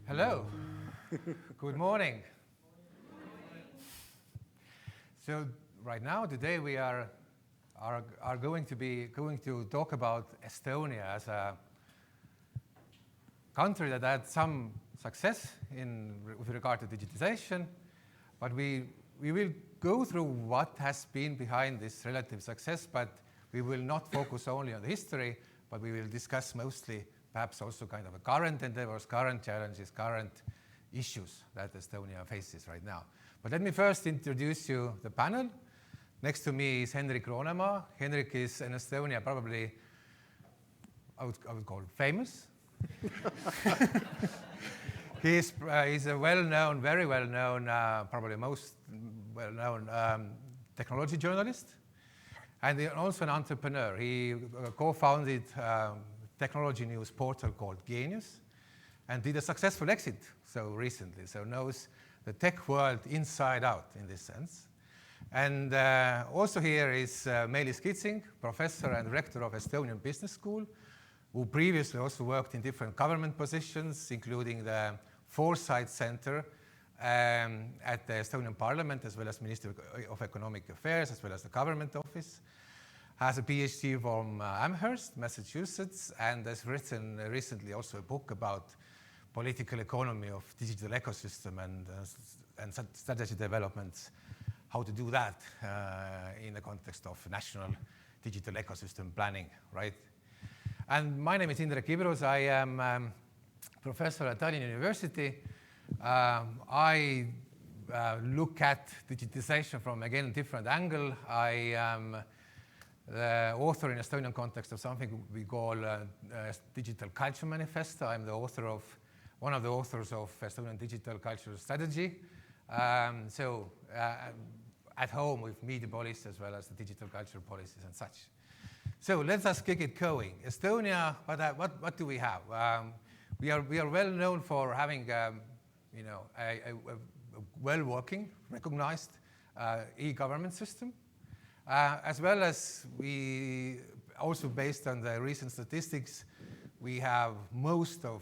Hello. Good morning. So right now, today, we are going to talk about Estonia as a country that had some success with regard to digitization, but we will go through what has been behind this relative success, but we will not focus only on the history, but we will discuss mostly perhaps also kind of a current endeavors, current challenges, current issues that Estonia faces right now. But let me first introduce you the panel. Next to me is Henrik Roonemaa. Henrik is in Estonia probably, I would call famous. He's a well-known, very well-known, probably most well-known technology journalist, and also an entrepreneur. He co-founded technology news portal called Geenius and did a successful exit recently, so knows the tech world inside out in this sense. And also here is Meelis Kitsing, professor and rector of Estonian Business School, who previously also worked in different government positions, including the Foresight Center at the Estonian Parliament, as well as Ministry of Economic Affairs, as well as the Government Office. Has a PhD from Amherst, Massachusetts, and has written recently also a book about political economy of digital ecosystem and strategy developments, how to do that in the context of national digital ecosystem planning, right? And my name is Indrek Ibrus. I am professor at Tallinn University. I look at digitization from, again, a different angle. I am the author in Estonian context of something we call Digital Culture Manifesto. I'm the author of, one of the authors of Estonian Digital Cultural Strategy. So at home with media policy as well as the digital culture policies and such. So let us kick it going. Estonia, what do we have? We are well known for having a well-working, recognized e-government system. As well as we also, based on the recent statistics, we have most of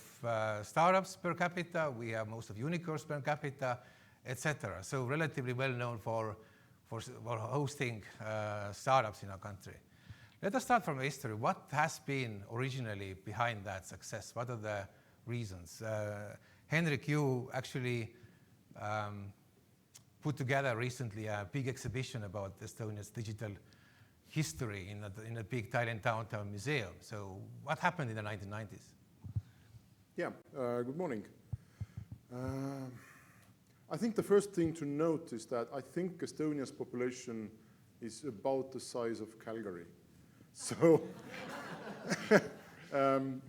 startups per capita, we have most of unicorns per capita, etc. So relatively well known for hosting startups in our country. Let us start from history. What has been originally behind that success? What are the reasons? Henrik, you actually put together recently a big exhibition about Estonia's digital history in a big Tallinn downtown museum. So what happened in the 1990s? Yeah, good morning. I think the first thing to note is that I think Estonia's population is about the size of Calgary. So, and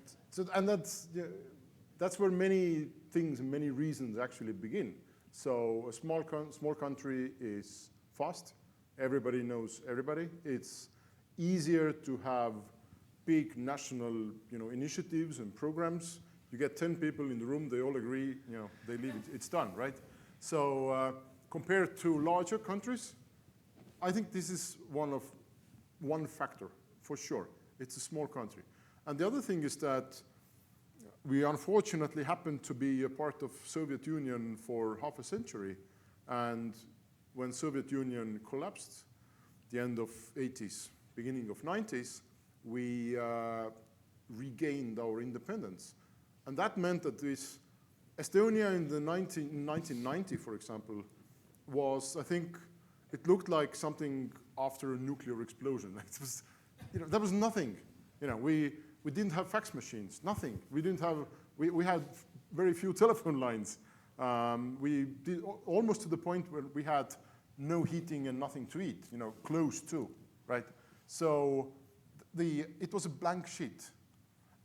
that's where many things and many reasons actually begin. So a small country is fast. Everybody knows everybody. It's easier to have big national, initiatives and programs. You get 10 people in the room, they all agree, they leave it, it's done, right? So compared to larger countries, I think this is one factor for sure. It's a small country. And the other thing is that we unfortunately happened to be a part of Soviet Union for half a century. And when Soviet Union collapsed, the end of 80s, beginning of 90s, we regained our independence. And that meant that Estonia in the 1990, for example, was, I think, it looked like something after a nuclear explosion. It was, there was nothing. We didn't have fax machines, nothing. We had very few telephone lines. We did almost to the point where we had no heating and nothing to eat, close to, right? So it was a blank sheet.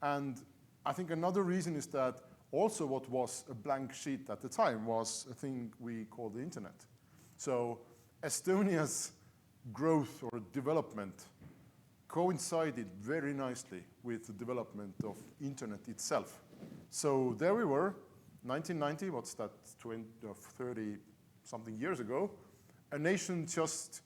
And I think another reason is that also what was a blank sheet at the time was a thing we call the internet. So Estonia's growth or development coincided very nicely with the development of internet itself. So there we were, 1990, what's that, 30-something years ago, a nation just,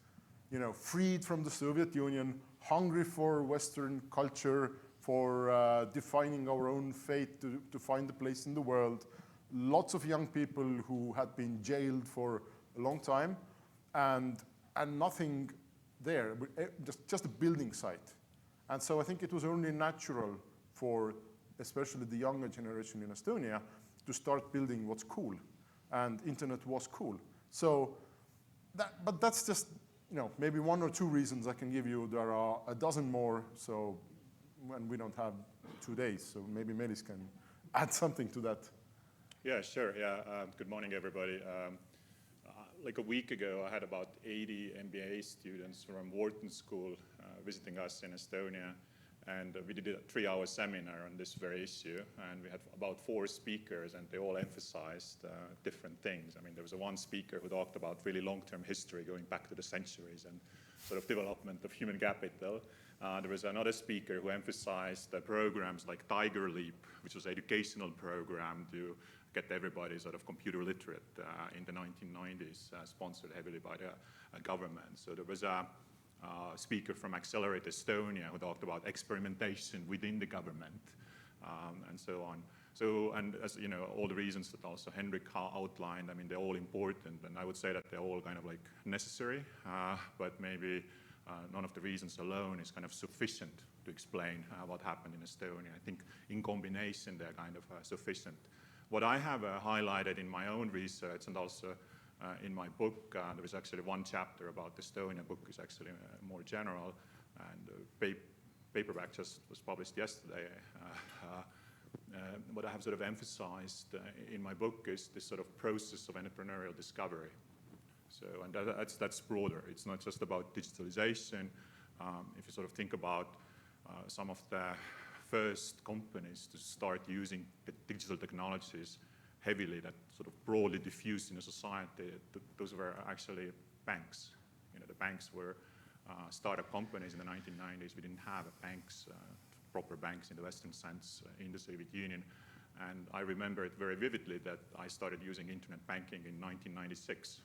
freed from the Soviet Union, hungry for Western culture, for defining our own fate, to find a place in the world, lots of young people who had been jailed for a long time, and nothing there, just a building site. And so I think it was only natural for especially the younger generation in Estonia to start building what's cool, and internet was cool. So, but that's just, maybe one or two reasons I can give you. There are a dozen more, so when we don't have 2 days, so maybe Meelis can add something to that. Yeah, sure. Yeah. Good morning, everybody. Like a week ago, I had about 80 MBA students from Wharton School visiting us in Estonia, and we did a 3-hour seminar on this very issue, and we had about 4 speakers, and they all emphasized different things. I mean, there was one speaker who talked about really long-term history going back to the centuries and sort of development of human capital. There was another speaker who emphasized programs like Tiger Leap, which was an educational program to get everybody sort of computer literate in the 1990s, sponsored heavily by the government. So there was a speaker from Accelerate Estonia who talked about experimentation within the government, and so on. So, and as you know, all the reasons that also Henrik outlined, I mean, they're all important, and I would say that they're all kind of like necessary, but maybe none of the reasons alone is kind of sufficient to explain what happened in Estonia. I think in combination they're kind of sufficient. What I have highlighted in my own research and also in my book, there was actually one chapter about Estonia. Book is actually more general, and the paperback just was published yesterday. What I have sort of emphasized in my book is this sort of process of entrepreneurial discovery. So, and that's broader. It's not just about digitalization. If you sort of think about some of the first companies to start using the digital technologies heavily, that sort of broadly diffused in a society, those were actually banks. The banks were startup companies in the 1990s. We didn't have banks, proper banks in the Western sense in the Soviet Union. And I remember it very vividly that I started using internet banking in 1996.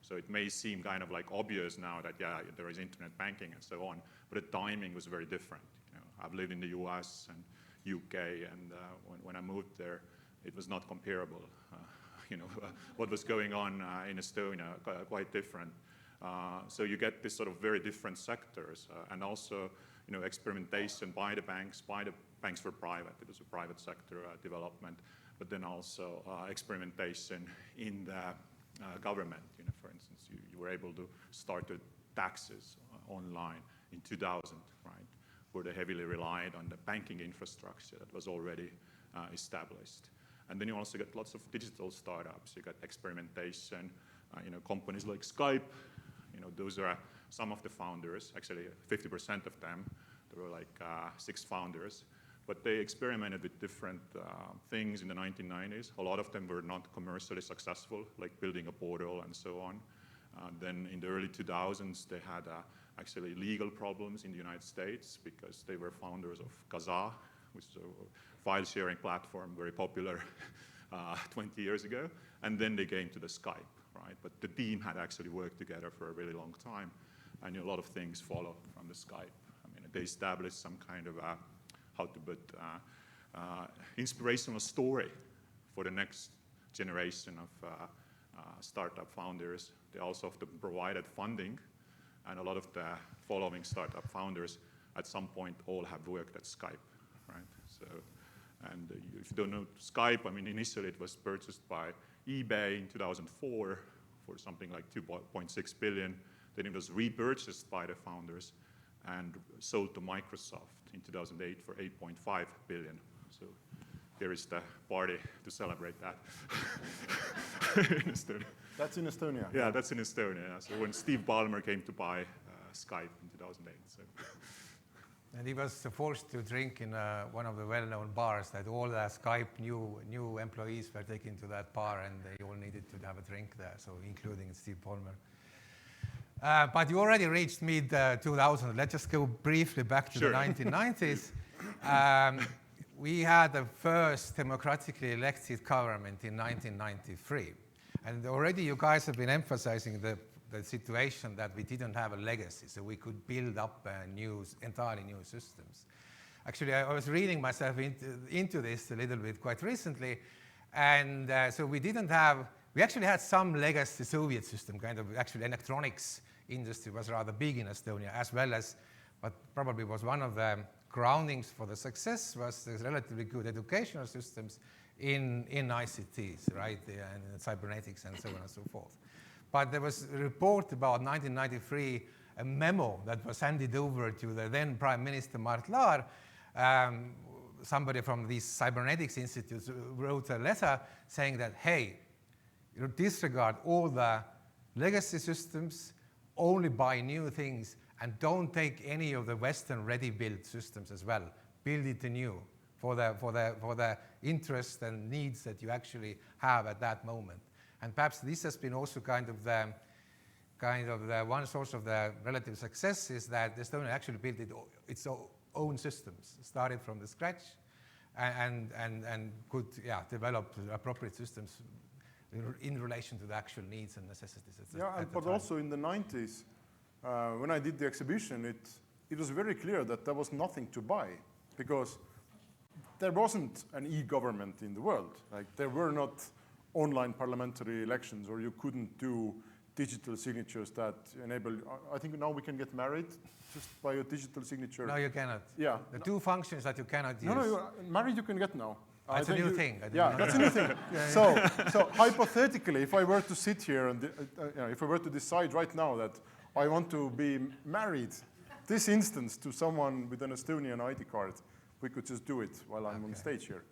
So it may seem kind of like obvious now that, yeah, there is internet banking and so on, but the timing was very different. I've lived in the US and UK, and when I moved there, it was not comparable. What was going on in Estonia, quite different. So you get this sort of very different sectors, and also, experimentation by the banks were private. It was a private sector development, but then also experimentation in the government. For instance, you were able to start the taxes online in 2000, right? Where they heavily relied on the banking infrastructure that was already established. And then you also get lots of digital startups. You got experimentation, companies like Skype. Those are some of the founders, actually 50% of them. There were like 6 founders. But they experimented with different things in the 1990s. A lot of them were not commercially successful, like building a portal and so on. Then in the early 2000s, they had actually legal problems in the United States because they were founders of Kazaa, which is a file-sharing platform, very popular 20 years ago. And then they came to the Skype, right? But the team had actually worked together for a really long time, and a lot of things follow from the Skype. I mean, they established some kind of inspirational story for the next generation of startup founders. They also often provided funding, and a lot of the following startup founders at some point all have worked at Skype, right? So, and if you don't know Skype, I mean, initially it was purchased by eBay in 2004 for something like 2.6 billion. Then it was repurchased by the founders and sold to Microsoft in 2008 for 8.5 billion. So here is the party to celebrate that. In Estonia. That's in Estonia? Yeah, that's in Estonia. Yeah. So when Steve Ballmer came to buy Skype in 2008. So. And he was forced to drink in one of the well-known bars that all the Skype new employees were taken to that bar, and they all needed to have a drink there, so including Steve Ballmer. But you already reached mid-2000. Let's just go briefly back to the 1990s. We had the first democratically elected government in 1993. And already you guys have been emphasizing the situation that we didn't have a legacy, so we could build up entirely new systems. Actually, I was reading myself into this a little bit quite recently, And so we actually had some legacy Soviet system, kind of actually electronics industry was rather big in Estonia, as well as what probably was one of the groundings for the success was the relatively good educational systems in ICTs, right, and cybernetics and so on and so forth. But there was a report about 1993, a memo that was handed over to the then Prime Minister Mart Laar. Somebody from these cybernetics institutes wrote a letter saying that, hey, you disregard all the legacy systems, only buy new things, and don't take any of the Western ready-built systems as well. Build it anew for the interests and needs that you actually have at that moment. And perhaps this has been also kind of the one source of the relative success is that Estonia actually built its own systems, started from the scratch, and could develop appropriate systems in relation to the actual needs and necessities. But also in the 90s, when I did the exhibition, it was very clear that there was nothing to buy, because there wasn't an e-government in the world. Like, there were not online parliamentary elections, or you couldn't do digital signatures that enable. I think now we can get married just by a digital signature. No, you cannot. Yeah. The two functions that you cannot use. No, married you can get now. That's a new thing. Yeah, that's a new thing. So hypothetically, if I were to sit here and if I were to decide right now that I want to be married, this instance, to someone with an Estonian ID card, we could just do it while I'm on stage here.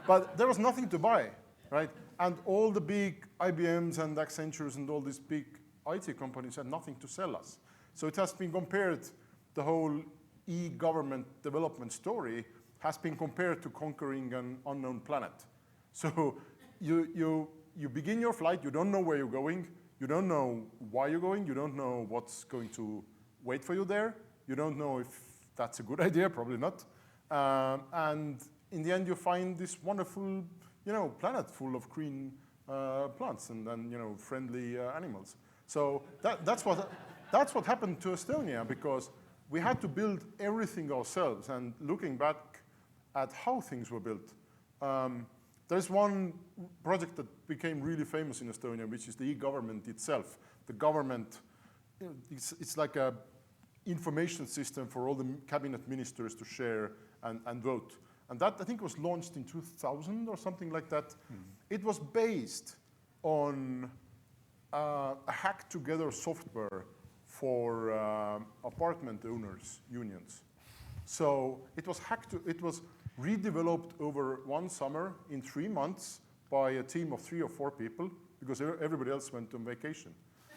But there was nothing to buy, right? And all the big IBMs and Accentures and all these big IT companies had nothing to sell us. So it has been compared, the whole e-government development story has been compared to conquering an unknown planet. So you begin your flight, you don't know where you're going, you don't know why you're going, you don't know what's going to wait for you there, you don't know if that's a good idea, probably not. And in the end, you find this wonderful, planet full of green plants and friendly animals. So that's what happened to Estonia, because we had to build everything ourselves. And looking back at how things were built, there's one project that became really famous in Estonia, which is the e-government itself. The government, it's like a information system for all the cabinet ministers to share and vote. And that, I think, was launched in 2000 or something like that. Mm. It was based on a hacked-together software for apartment owners' unions. So it was redeveloped over one summer in 3 months by a team of 3 or 4 people, because everybody else went on vacation.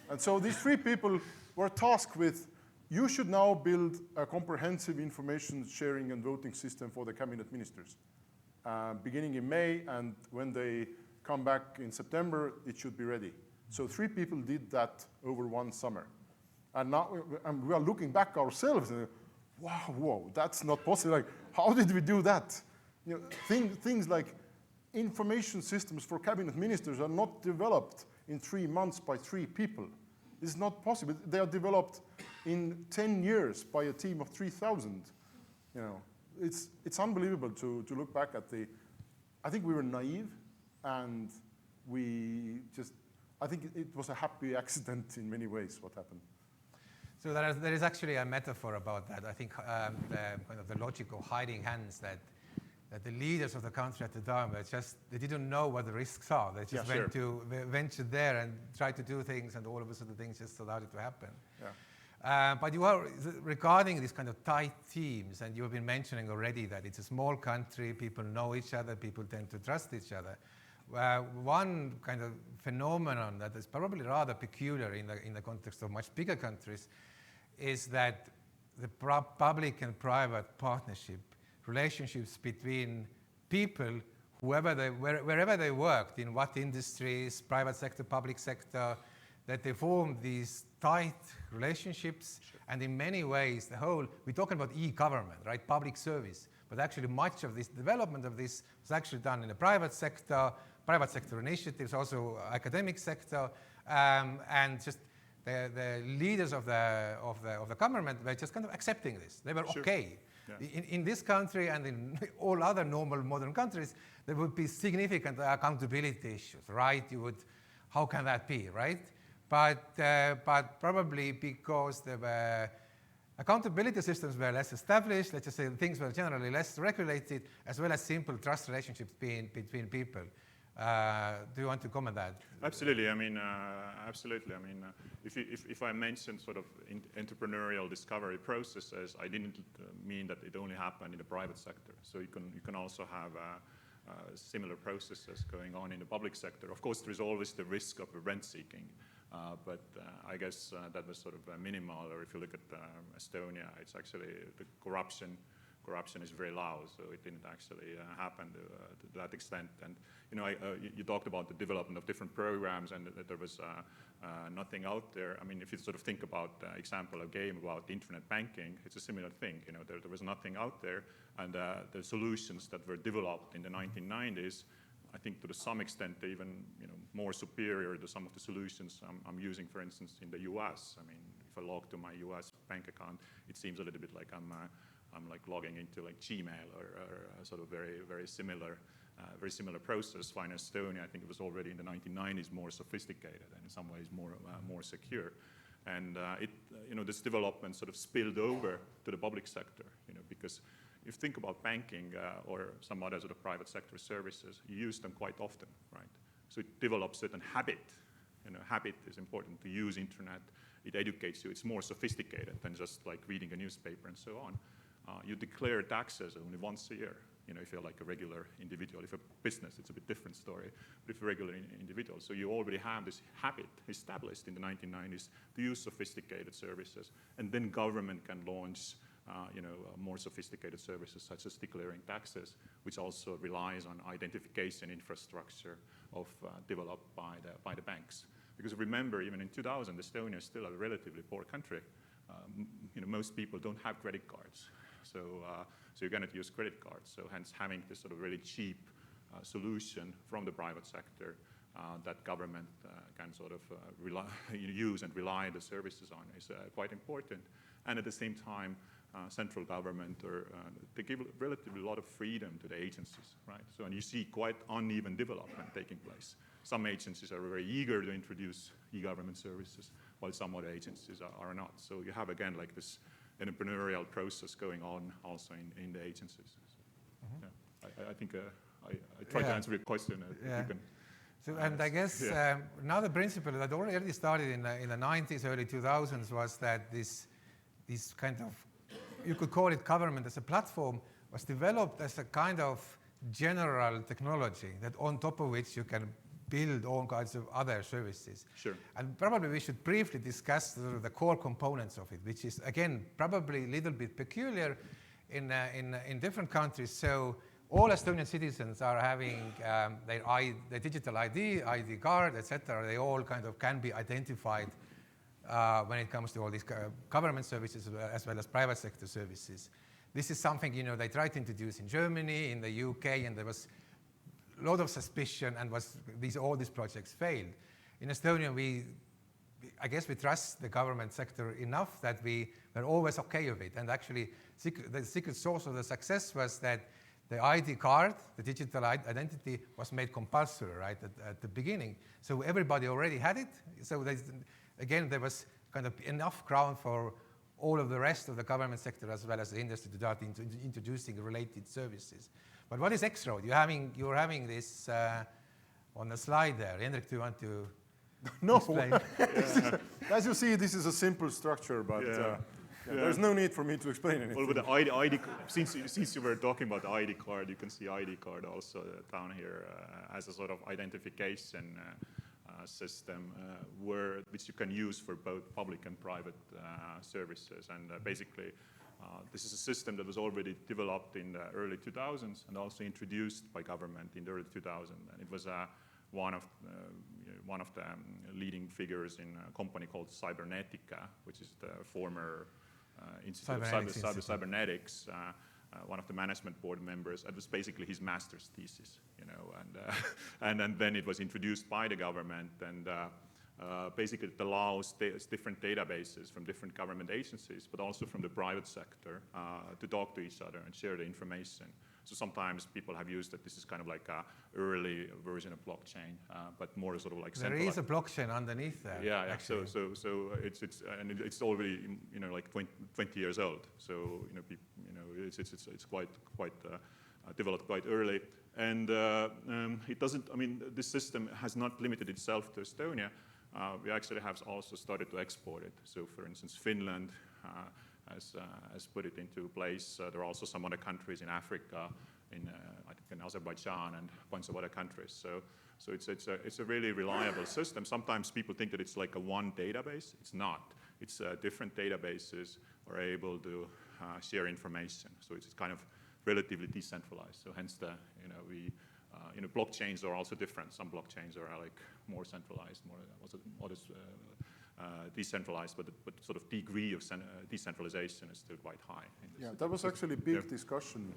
And so these 3 people were tasked with, you should now build a comprehensive information sharing and voting system for the cabinet ministers, beginning in May, and when they come back in September, it should be ready. So 3 people did that over one summer. And now we are looking back ourselves, and whoa, that's not possible. Like, how did we do that? Things like information systems for cabinet ministers are not developed in 3 months by 3 people. It's not possible. They are developed in 10 years by a team of 3,000. It's unbelievable to look back at I think we were naive, and I think it was a happy accident in many ways what happened. So there is actually a metaphor about that. I think the logic of hiding hands, that the leaders of the country at the time they didn't know what the risks are. They just ventured there and tried to do things, and all of a sudden things just allowed it to happen. Yeah. But you are regarding these kind of tight teams, and you have been mentioning already that it's a small country, people know each other, people tend to trust each other. One kind of phenomenon that is probably rather peculiar in the context of much bigger countries is that the public and private partnership relationships between people, wherever they worked, in what industries, private sector, public sector, that they formed these tight relationships. Sure. And in many ways, we're talking about e-government, right, public service, but actually much of this development of this was actually done in the private sector initiatives, also academic sector, and just the leaders of the government were just kind of accepting this. They were okay. Yeah. In this country and in all other normal modern countries, there would be significant accountability issues, right? How can that be, right? But probably because the accountability systems were less established, let's just say things were generally less regulated, as well as simple trust relationships between people. Do you want to comment that? Absolutely. I mean, absolutely. I mean, if I mentioned sort of entrepreneurial discovery processes, I didn't mean that it only happened in the private sector. So you can also have similar processes going on in the public sector. Of course, there is always the risk of rent seeking. But I guess that was sort of minimal. Or if you look at Estonia, it's actually the corruption is very low, so it didn't actually happen to that extent. And you talked about the development of different programs, and that there was nothing out there. I mean, if you sort of think about the example of game about internet banking, it's a similar thing. There was nothing out there, and the solutions that were developed in the 1990s, I think to some extent they're even more superior to some of the solutions I'm using, for instance, in the US. I mean, if I log to my US bank account, it seems a little bit like I'm like logging into like Gmail or sort of very similar process. While in Estonia, I think it was already in the 1990s more sophisticated and in some ways more secure. And this development sort of spilled over to the public sector, because if you think about banking or some other sort of private sector services, you use them quite often, right? So it develops certain habit. Habit is important to use internet. It educates you. It's more sophisticated than just like reading a newspaper and so on. You declare taxes only once a year. If you're like a regular individual. If a business, it's a bit different story. But if you're a regular individual, so you already have this habit established in the 1990s to use sophisticated services, and then government can launch more sophisticated services such as declaring taxes, which also relies on identification infrastructure developed by the banks. Because remember, even in 2000, Estonia is still a relatively poor country. Most people don't have credit cards, so you cannot use credit cards. So hence, having this sort of really cheap solution from the private sector that government can sort of use and rely the services on is quite important. And at the same time, central government they give relatively a lot of freedom to the agencies, right? So, and you see quite uneven development taking place. Some agencies are very eager to introduce e-government services, while some other agencies are not. So you have, again, like this entrepreneurial process going on also in the agencies. So, yeah, I think I tried to answer your question. Yeah. So, and I guess another principle that already started in the 90s, early 2000s was that this kind of, you could call it government as a platform, was developed as a kind of general technology that on top of which you can build all kinds of other services. Sure. And probably we should briefly discuss the core components of it, which is, again, probably a little bit peculiar in different countries. So all Estonian citizens are having their digital ID card, etc. They all kind of can be identified when it comes to all these government services as well as private sector services. This is something they tried to introduce in Germany, in the UK, and there was a lot of suspicion, and all these projects failed. In Estonia, I guess we trust the government sector enough that we were always okay with it. And actually, the secret source of the success was that the ID card, the digital identity, was made compulsory right at the beginning. So everybody already had it. So again, there was kind of enough ground for all of the rest of the government sector as well as the industry to start introducing related services. But what is X-Road? You're having this on the slide there. Henrik, do you want to explain? As you see, this is a simple structure, but there's no need for me to explain anything. Well, with the ID since you were talking about the ID card, you can see ID card also down here as a sort of identification system which you can use for both public and private services. And basically, this is a system that was already developed in the early 2000s and also introduced by government in the early 2000s. And it was one of the leading figures in a company called Cybernetica, which is the former Institute of Cybernetics. One of the management board members. It was basically his master's thesis, and then it was introduced by the government, and basically it allows different databases from different government agencies, but also from the private sector to talk to each other and share the information. So sometimes people have used that this is kind of like an early version of blockchain, but more sort of like there is a blockchain underneath there. Yeah, yeah. Actually. So it's already like 20 years old. So it's quite developed quite early, and it doesn't. I mean, this system has not limited itself to Estonia. We actually have also started to export it. So, for instance, Finland has put it into place. There are also some other countries in Africa, I think in Azerbaijan and a bunch of other countries. So it's a really reliable system. Sometimes people think that it's like a one database. It's not. It's different databases are able to share information. So it's kind of relatively decentralized. So hence blockchains are also different. Some blockchains are like more centralized, others decentralized, but sort of degree of decentralization is still quite high. Yeah, that was actually a big discussion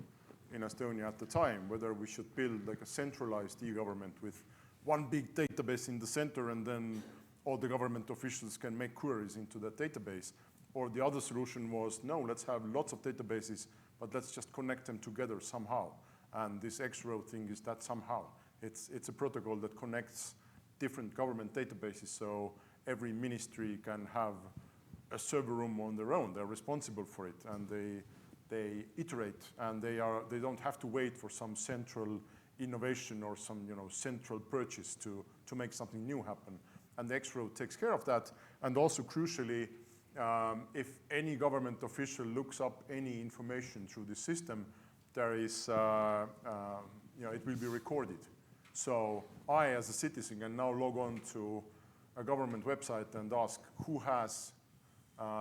in Estonia at the time, whether we should build like a centralized e-government with one big database in the center and then all the government officials can make queries into that database. Or the other solution was, no, let's have lots of databases, but let's just connect them together somehow. And this X-row thing is that somehow. It's a protocol that connects different government databases, so every ministry can have a server room on their own. They're responsible for it, and they iterate, and they don't have to wait for some central innovation or some central purchase to make something new happen. And the X-row takes care of that. And also crucially, if any government official looks up any information through the system, there is it will be recorded. So I, as a citizen, can now log on to a government website and ask who has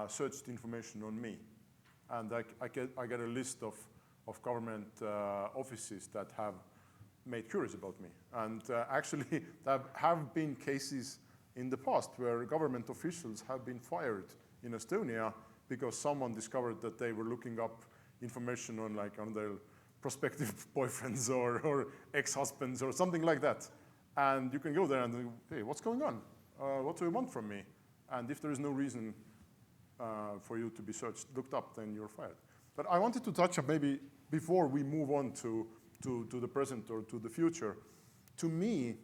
searched information on me. And I get a list of government offices that have made queries about me. And actually, there have been cases in the past where government officials have been fired in Estonia because someone discovered that they were looking up information on their prospective boyfriends or ex-husbands or something like that. And you can go there and say, hey, what's going on? What do you want from me? And if there is no reason for you to be looked up, then you're fired. But I wanted to touch on maybe before we move on to the present or to the future. To me,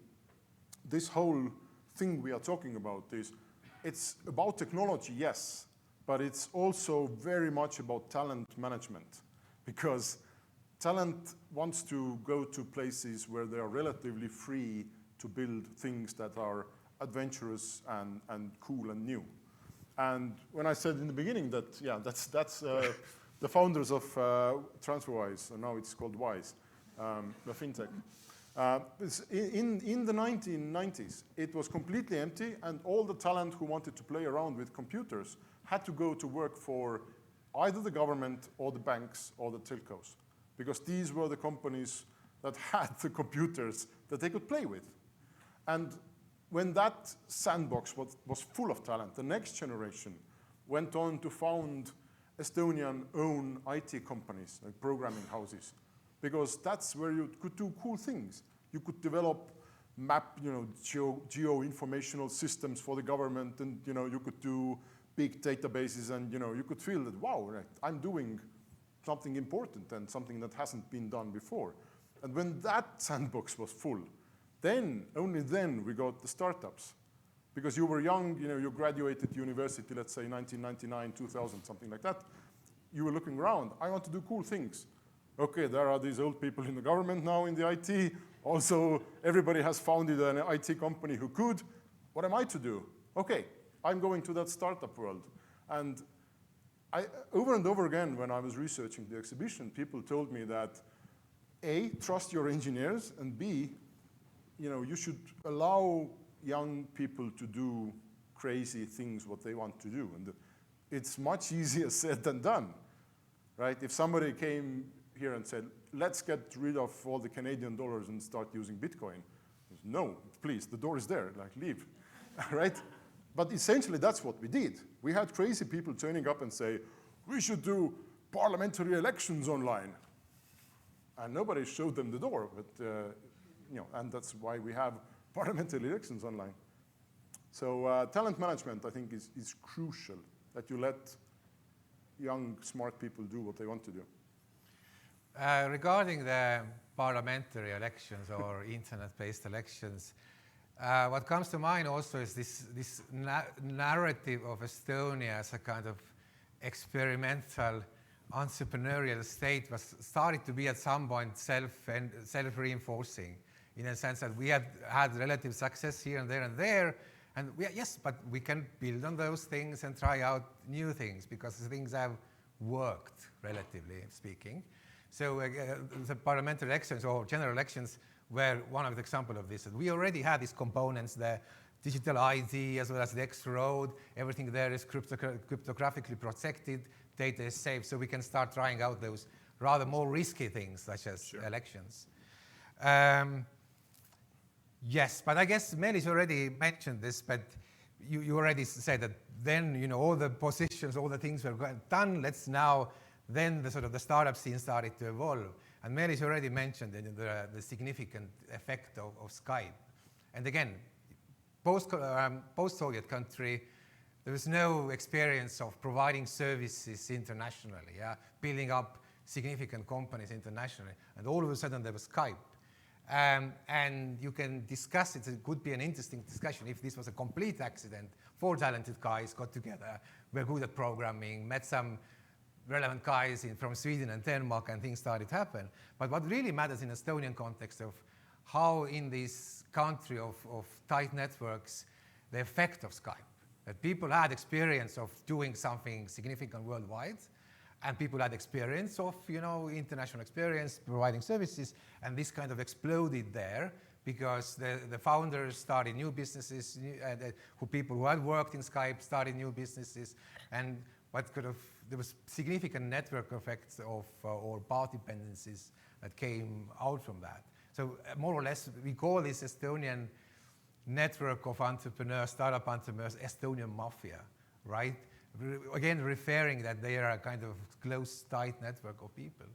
this whole thing we are talking about it's about technology, yes, but it's also very much about talent management, because talent wants to go to places where they are relatively free to build things that are adventurous and cool and new. And when I said in the beginning that, yeah, that's the founders of TransferWise, and now it's called Wise, the fintech. In the 1990s, it was completely empty, and all the talent who wanted to play around with computers had to go to work for either the government or the banks or the telcos, because these were the companies that had the computers that they could play with. And when that sandbox was full of talent, the next generation went on to found Estonian own IT companies, like programming houses, because that's where you could do cool things. You could develop geo-informational systems for the government, and you could do big databases, and you could feel that, wow, I'm doing something important and something that hasn't been done before. And when that sandbox was full, only then we got the startups. Because you were young, you graduated university, let's say 1999, 2000, something like that. You were looking around, I want to do cool things. Okay, there are these old people in the government now in the IT. Also, everybody has founded an IT company who could. What am I to do? Okay, I'm going to that startup world. And over and over again, when I was researching the exhibition, people told me that A, trust your engineers, and B, you should allow young people to do crazy things what they want to do. And it's much easier said than done, right? If somebody came here and said, let's get rid of all the Canadian dollars and start using Bitcoin. No, please, the door is there, leave, right? But essentially, that's what we did. We had crazy people turning up and say, we should do parliamentary elections online. And nobody showed them the door, but, and that's why we have parliamentary elections online. So talent management, I think, is crucial, that you let young, smart people do what they want to do. Regarding the parliamentary elections or internet-based elections, what comes to mind also is this narrative of Estonia as a kind of experimental entrepreneurial state was started to be at some point self-reinforcing, in a sense that we had relative success here and there, and yes, but we can build on those things and try out new things because things have worked, relatively speaking. So the parliamentary elections or general elections were one of the examples of this. We already had these components, the digital ID as well as the X road, everything there is cryptographically protected, data is safe, so we can start trying out those rather more risky things such as elections. Yes, but I guess Meelis already mentioned this, but you already said that then, you know, all the positions, all the things were done, let's now, then the sort of the startup scene started to evolve. And Meelis already mentioned the significant effect of Skype. And again, post-Soviet country, there was no experience of providing services internationally, building up significant companies internationally. And all of a sudden there was Skype. And you can discuss it could be an interesting discussion if this was a complete accident. 4 talented guys got together, were good at programming, met some relevant guys from Sweden and Denmark, and things started to happen. But what really matters in Estonian context of how in this country of tight networks, the effect of Skype, that people had experience of doing something significant worldwide, and people had experience of, you know, international experience, providing services, and this kind of exploded there because the founders started new businesses, people who had worked in Skype started new businesses, and there was significant network effects of or path dependencies that came out from that. So more or less, we call this Estonian network of entrepreneurs, startup entrepreneurs, Estonian mafia, right? Again, referring that they are a kind of close, tight network of people.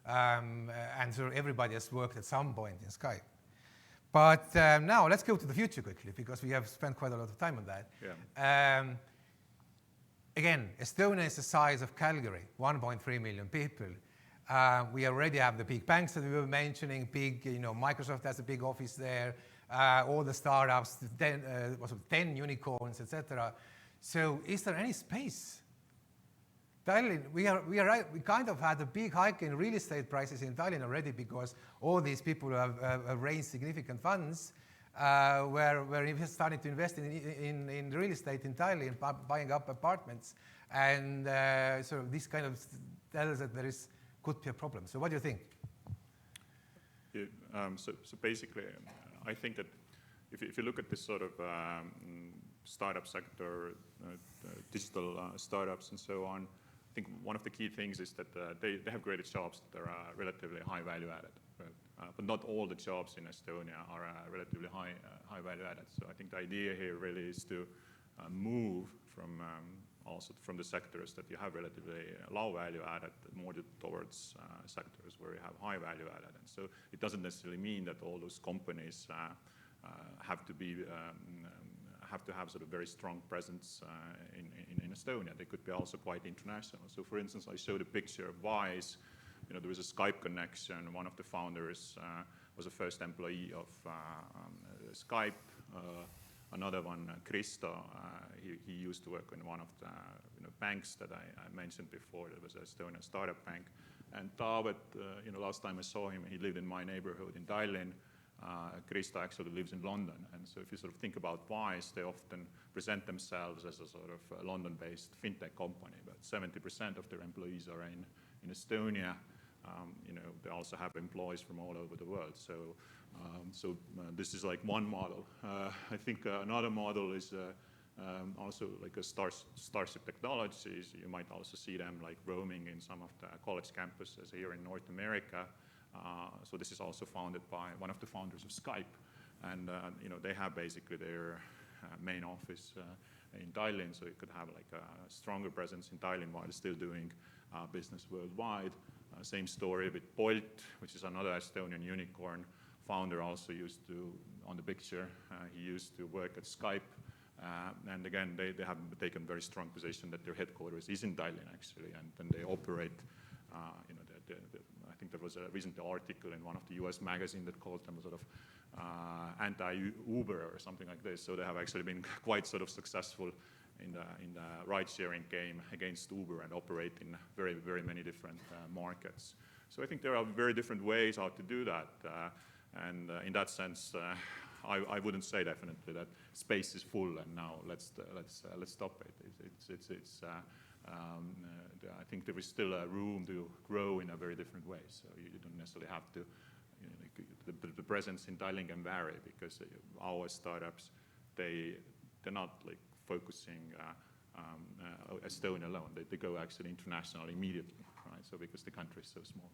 And so everybody has worked at some point in Skype. But now let's go to the future quickly, because we have spent quite a lot of time on that. Yeah. Again, Estonia is the size of Calgary, 1.3 million people. We already have the big banks that we were mentioning, Microsoft has a big office there, all the startups, 10 unicorns, etc. So is there any space? Tallinn, we kind of had a big hike in real estate prices in Tallinn already because all these people have raised significant funds were starting to invest in real estate in Tallinn, buying up apartments. And so this kind of tells that could be a problem. So what do you think? Yeah, so basically, I think that if you look at this sort of startup sector, digital startups and so on, I think one of the key things is that they have created jobs that are relatively high value added. Right? But not all the jobs in Estonia are relatively high value added. So I think the idea here really is to move from also from the sectors that you have relatively low value added more towards sectors where you have high value added. And so it doesn't necessarily mean that all those companies have to have sort of very strong presence in Estonia. They could be also quite international. So for instance, I showed a picture of Wise. There was a Skype connection. One of the founders was the first employee of Skype. Another one, Kristo, he used to work in one of the banks that I mentioned before. It was an Estonian startup bank. And Taavet, last time I saw him, he lived in my neighborhood in Tallinn. Kristo actually lives in London. And so if you sort of think about Wise, they often present themselves as a sort of London-based fintech company, but 70% of their employees are in Estonia. They also have employees from all over the world. So this is like one model. I think another model is also like a Starship Technologies. You might also see them like roaming in some of the college campuses here in North America. So this is also founded by one of the founders of Skype. And they have basically their main office in Tallinn, so you could have like a stronger presence in Tallinn while still doing business worldwide. Same story with Bolt, which is another Estonian unicorn. Founder also used to, on the picture, he used to work at Skype And again, they have taken a very strong position that their headquarters is in Tallinn, actually, and then they operate, I think there was a recent article in one of the US magazine that called them a sort of anti-Uber or something like this. So they have actually been quite sort of successful in the ride-sharing game against Uber and operate in very, very many different markets. So I think there are very different ways how to do that. And in that sense, I wouldn't say definitely that space is full and now let's stop it. I think there is still room to grow in a very different way. So you don't necessarily have to. The presence in Tallinn can vary because our startups, they're not like focusing Estonia alone. They go actually international immediately, right? So because the country is so small.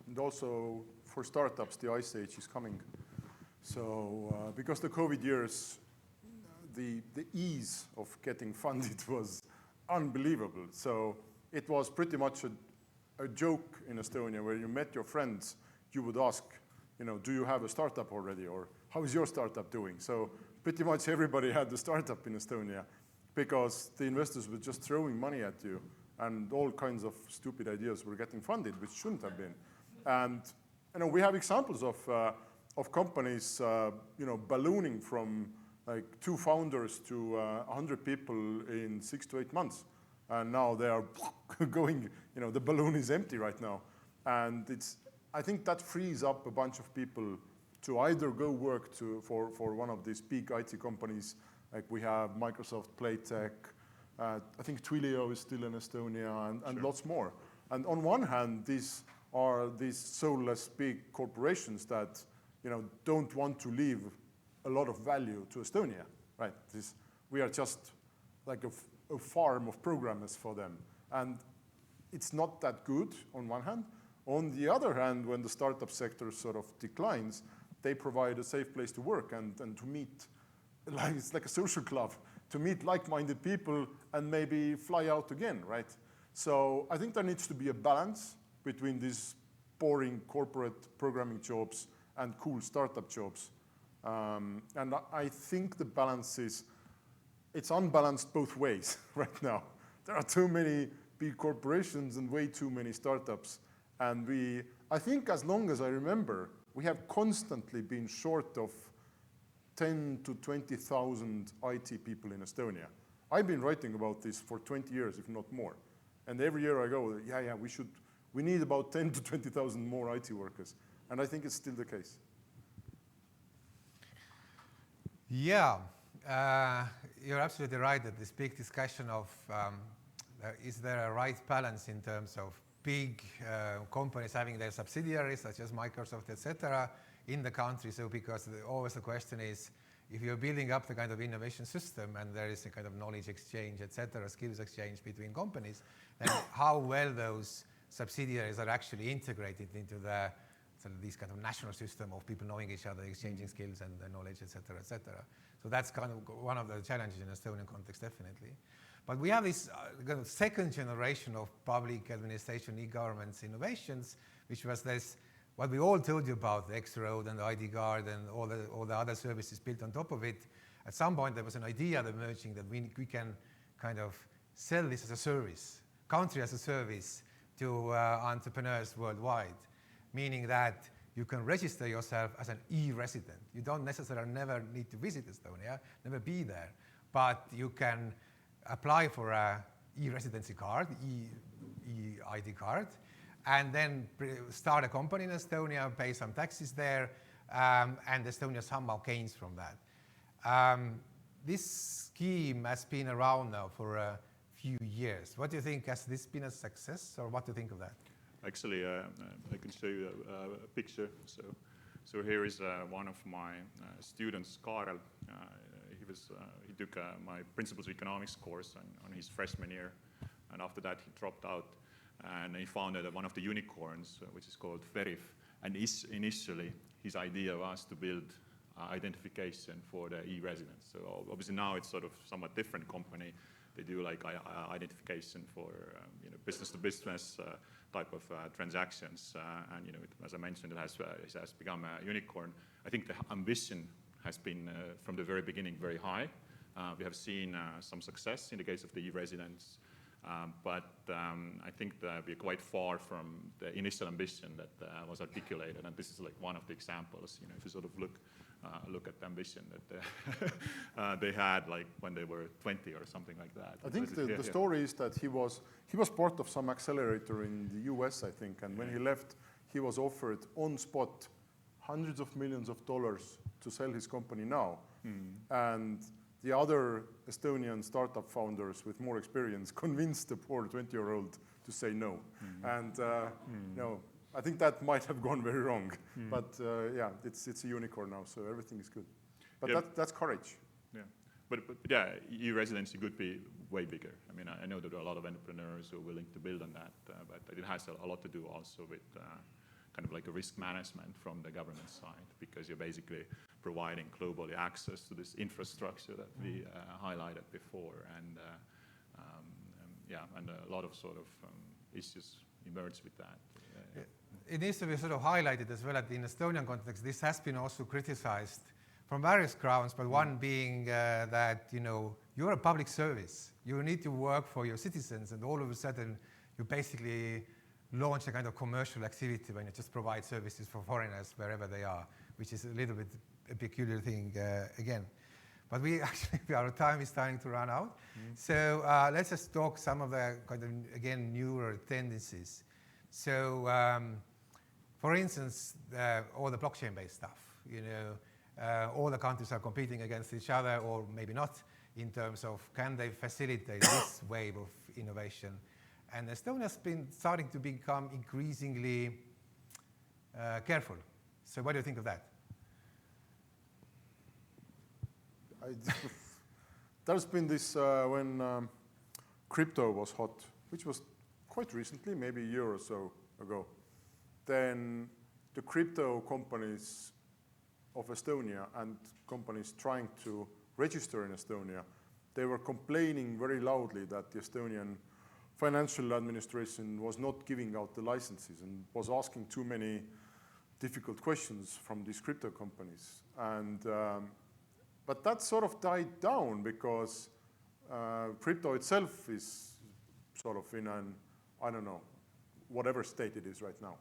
And also for startups, the ice age is coming. So because the COVID years, the ease of getting funded was unbelievable. So it was pretty much a joke in Estonia where you met your friends, you would ask, do you have a startup already? Or how is your startup doing? So pretty much everybody had a startup in Estonia because the investors were just throwing money at you and all kinds of stupid ideas were getting funded, which shouldn't have been. And we have examples of companies ballooning from like 2 founders to 100 people in 6 to 8 months. And now they are going, the balloon is empty right now. And I think that frees up a bunch of people to either go work for one of these big IT companies, like we have Microsoft, Playtech, I think Twilio is still in Estonia, and Sure. Lots more. And on one hand, these are these soulless big corporations that don't want to leave a lot of value to Estonia, right? We are just like a farm of programmers for them. And it's not that good on one hand. On the other hand, when the startup sector sort of declines, they provide a safe place to work and to meet, it's like a social club, to meet like-minded people and maybe fly out again, right? So I think there needs to be a balance between these boring corporate programming jobs and cool startup jobs. And I think the balance it's unbalanced both ways right now. There are too many big corporations and way too many startups. And I think as long as I remember, we have constantly been short of 10 to 20,000 IT people in Estonia. I've been writing about this for 20 years, if not more. And every year I go, we need about 10 to 20,000 more IT workers. And I think it's still the case. Yeah, you're absolutely right that this big discussion of is there a right balance in terms of big companies having their subsidiaries such as Microsoft, etc., in the country. So because always the question is, if you're building up the kind of innovation system and there is a kind of knowledge exchange, etc., skills exchange between companies, then how well those subsidiaries are actually integrated into this kind of national system of people knowing each other, exchanging skills and knowledge, etc., etc. So that's kind of one of the challenges in Estonian context, definitely. But we have this kind of second generation of public administration, e-governments innovations, which was this, what we all told you about, the X-Road and the ID card and all the other services built on top of it. At some point, there was an idea emerging that we can kind of sell this as a service, country as a service to entrepreneurs worldwide, meaning that you can register yourself as an e-resident. You don't necessarily never need to visit Estonia, never be there, but you can apply for a e-residency card, e-ID card, and then start a company in Estonia, pay some taxes there, and Estonia somehow gains from that. This scheme has been around now for a few years. What do you think? Has this been a success, or what do you think of that? Actually, I can show you a picture. So here is one of my students, Karel. He took my Principles of Economics course on his freshman year, and after that he dropped out, and he founded one of the unicorns, which is called Verif. And initially, his idea was to build identification for the e-residents. So obviously now it's sort of somewhat different company. They do like identification for business-to-business type of transactions, and as I mentioned, it has become a unicorn. I think the ambition has been from the very beginning very high, We have seen some success in the case of the e-residents, but I think that we're quite far from the initial ambition that was articulated, and this is like one of the examples. You know, if you sort of look at the ambition that they had like when they were 20 or something like that. I think the story is that he was part of some accelerator in the US, I think, and when he left, he was offered on spot hundreds of millions of dollars to sell his company now. And the other Estonian startup founders with more experience convinced the poor 20-year-old to say no. And no, I think that might have gone very wrong. But yeah, it's a unicorn now, so everything is good. But that's courage. Yeah, but yeah, e-residency could be way bigger. I mean, I know that there are a lot of entrepreneurs who are willing to build on that, but it has a lot to do also with kind of like a risk management from the government side, because you're basically providing globally access to this infrastructure that we highlighted before, and yeah, and a lot of sort of issues emerge with that. It needs to be sort of highlighted as well that in Estonian context, this has been also criticized from various grounds, but one being that, you know, you're a public service. You need to work for your citizens, and all of a sudden you basically launch a kind of commercial activity when you just provide services for foreigners wherever they are, which is a little bit a peculiar thing again. But our time is starting to run out. So let's just talk some of the kind of, again, newer tendencies. So for instance, all the blockchain-based stuff, you know, all the countries are competing against each other, or maybe not, in terms of can they facilitate this wave of innovation. And Estonia's been starting to become increasingly careful. So what do you think of that? There's been this, when crypto was hot, which was quite recently, maybe a year or so ago, then the crypto companies of Estonia and companies trying to register in Estonia, they were complaining very loudly that the Estonian financial administration was not giving out the licenses and was asking too many difficult questions from these crypto companies. And but that sort of died down because crypto itself is sort of in an, I don't know, whatever state it is right now.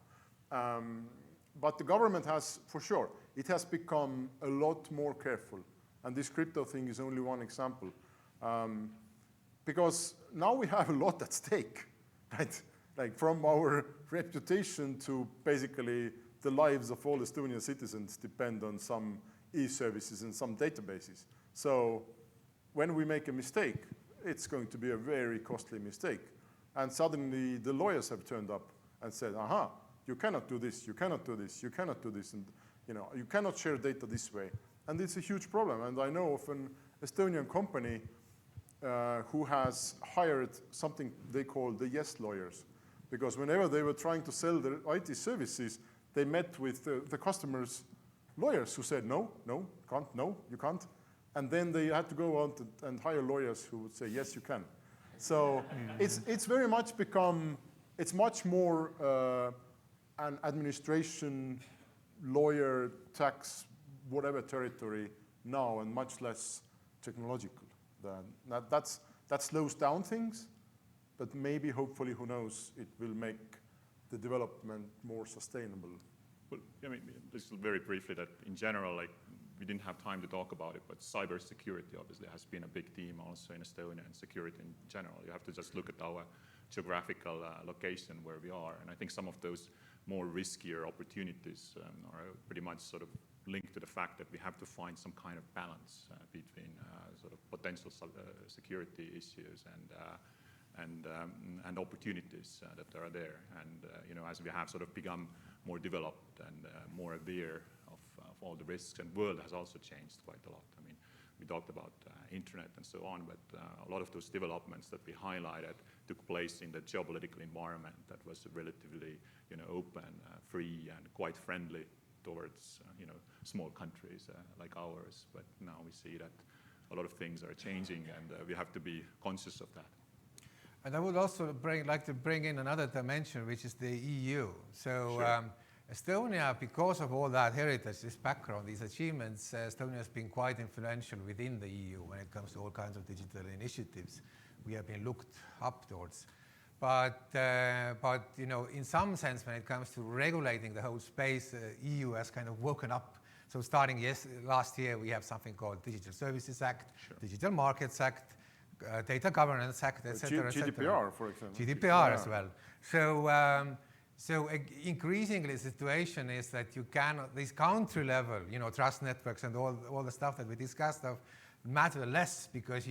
But the government has, for sure, it has become a lot more careful. And this crypto thing is only one example. Because now we have a lot at stake, right? Like from our reputation to basically the lives of all Estonian citizens depend on some e-services and some databases. So when we make a mistake, it's going to be a very costly mistake. And suddenly the lawyers have turned up and said, aha, you cannot do this, you cannot do this, you cannot do this, and you know, you cannot share data this way. And it's a huge problem. And I know of an Estonian company who has hired something they call the yes lawyers. Because whenever they were trying to sell their IT services, they met with the customers' lawyers who said, no, no, can't, no, you can't. And then they had to go out and hire lawyers who would say, yes, you can. So it's very much become, it's much more an administration, lawyer, tax, whatever territory now, and much less technological. That slows down things, but maybe, hopefully, who knows, it will make the development more sustainable. Well, I mean, just very briefly, that in general, like, we didn't have time to talk about it, but cybersecurity obviously has been a big theme also in Estonia, and security in general. You have to just look at our geographical location where we are, and I think some of those more riskier opportunities are pretty much sort of linked to the fact that we have to find some kind of balance between sort of potential security issues and opportunities that are there. And you know, as we have sort of become more developed and more aware of all the risks, and the world has also changed quite a lot. I mean, we talked about internet and so on, but a lot of those developments that we highlighted took place in the geopolitical environment that was relatively, you know, open, free, and quite friendly towards small countries like ours. But now we see that a lot of things are changing, and we have to be conscious of that. And I would also like to bring in another dimension, which is the EU. So Estonia, because of all that heritage, this background, these achievements, Estonia has been quite influential within the EU when it comes to all kinds of digital initiatives. We have been looked up towards. But you know, in some sense, when it comes to regulating the whole space, EU has kind of woken up. So starting last year, we have something called Digital Services Act, Sure. Digital Markets Act, Data Governance Act, etc. GDPR, for example. GDPR as well. So increasingly, the situation is that you cannot, this country level, you know, trust networks and all the stuff that we discussed of matter less because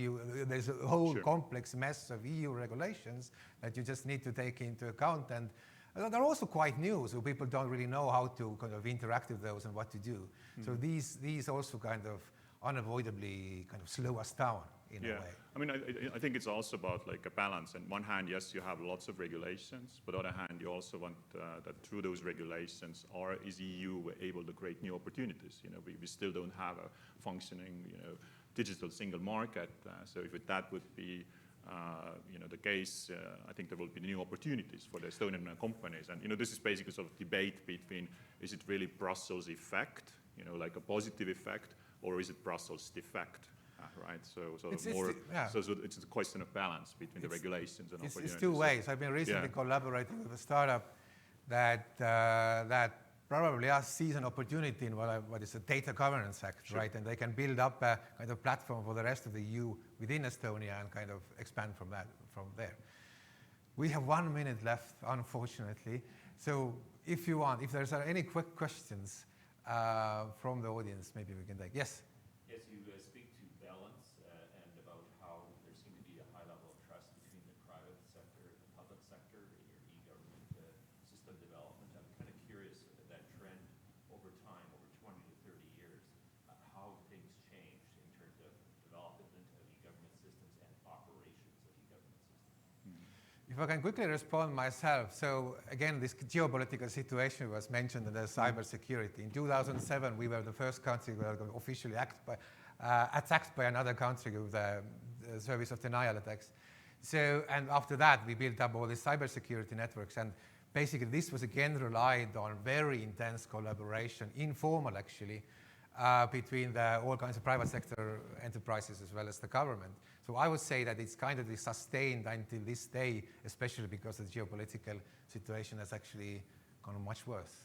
there's a whole Sure. complex mess of EU regulations that you just need to take into account. And they're also quite new, so people don't really know how to kind of interact with those and what to do. So these also kind of unavoidably kind of slow us down in a way. I mean, I think it's also about like a balance. On one hand, yes, you have lots of regulations, but on the other hand, you also want that through those regulations, is EU able to create new opportunities? You know, we still don't have a functioning, you know, digital single market. So if that would be, you know, the case, I think there will be new opportunities for the Estonian companies. And you know, this is basically sort of debate between: is it really Brussels effect, you know, like a positive effect, or is it Brussels defect? Right, so it's a question of balance between the regulations and opportunities. It's two ways. I've been recently collaborating with a startup that probably sees an opportunity in what is a Data Governance Act, Sure. right? And they can build up a kind of platform for the rest of the EU within Estonia and kind of expand from there. We have 1 minute left, unfortunately. So if there's any quick questions from the audience, maybe we can take. Yes? Yes, you speak to balance and about how there seemed to be a high level of trust between the private sector and the public sector in your e-government system development. I'm kind of curious that trend over time, over 20 to 30 years, how things changed in terms of development of e-government systems and operations of e-government systems. If I can quickly respond myself. So again, this geopolitical situation was mentioned in the cybersecurity. In 2007, we were the first country that got officially attacked by another country with the service of denial attacks. So, and after that, we built up all these cybersecurity networks. And basically, this was again relied on very intense collaboration, informal actually, between all kinds of private sector enterprises as well as the government. So I would say that it's kind of sustained until this day, especially because the geopolitical situation has actually gone much worse.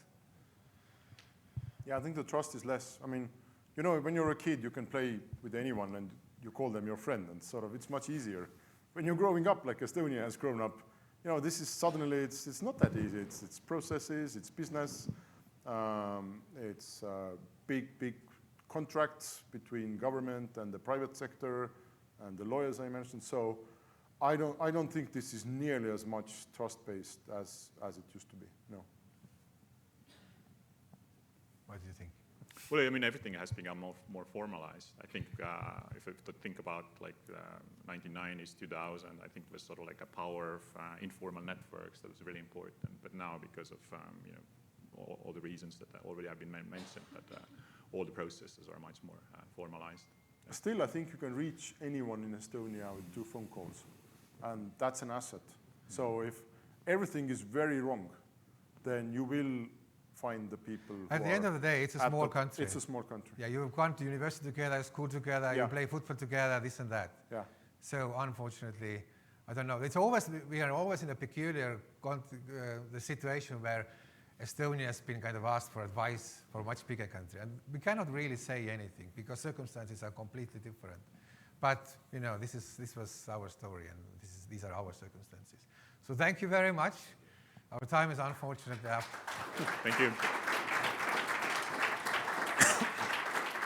Yeah, I think the trust is less. I mean, you know, when you're a kid, you can play with anyone and you call them your friend, and sort of it's much easier. When you're growing up like Estonia has grown up, you know, this is suddenly, it's not that easy. It's processes, it's business, it's big contracts between government and the private sector and the lawyers I mentioned. So I don't think this is nearly as much trust-based as it used to be, no. What do you think? Well, I mean, everything has become more formalized. I think if you think about like 1990s, 2000, I think it was sort of like a power of informal networks that was really important. But now, because of you know, all the reasons that already have been mentioned, that all the processes are much more formalized. Still, I think you can reach anyone in Estonia with 2 phone calls, and that's an asset. So if everything is very wrong, then you will find the people At the end of the day, it's a small country. It's a small country. Yeah, you've gone to university together, school together, you play football together, this and that. Yeah. So unfortunately, I don't know. We are always in a peculiar the situation where Estonia has been kind of asked for advice for a much bigger country, and we cannot really say anything because circumstances are completely different. But you know, this was our story, and these are our circumstances. So thank you very much. Our time is unfortunately up. Thank you.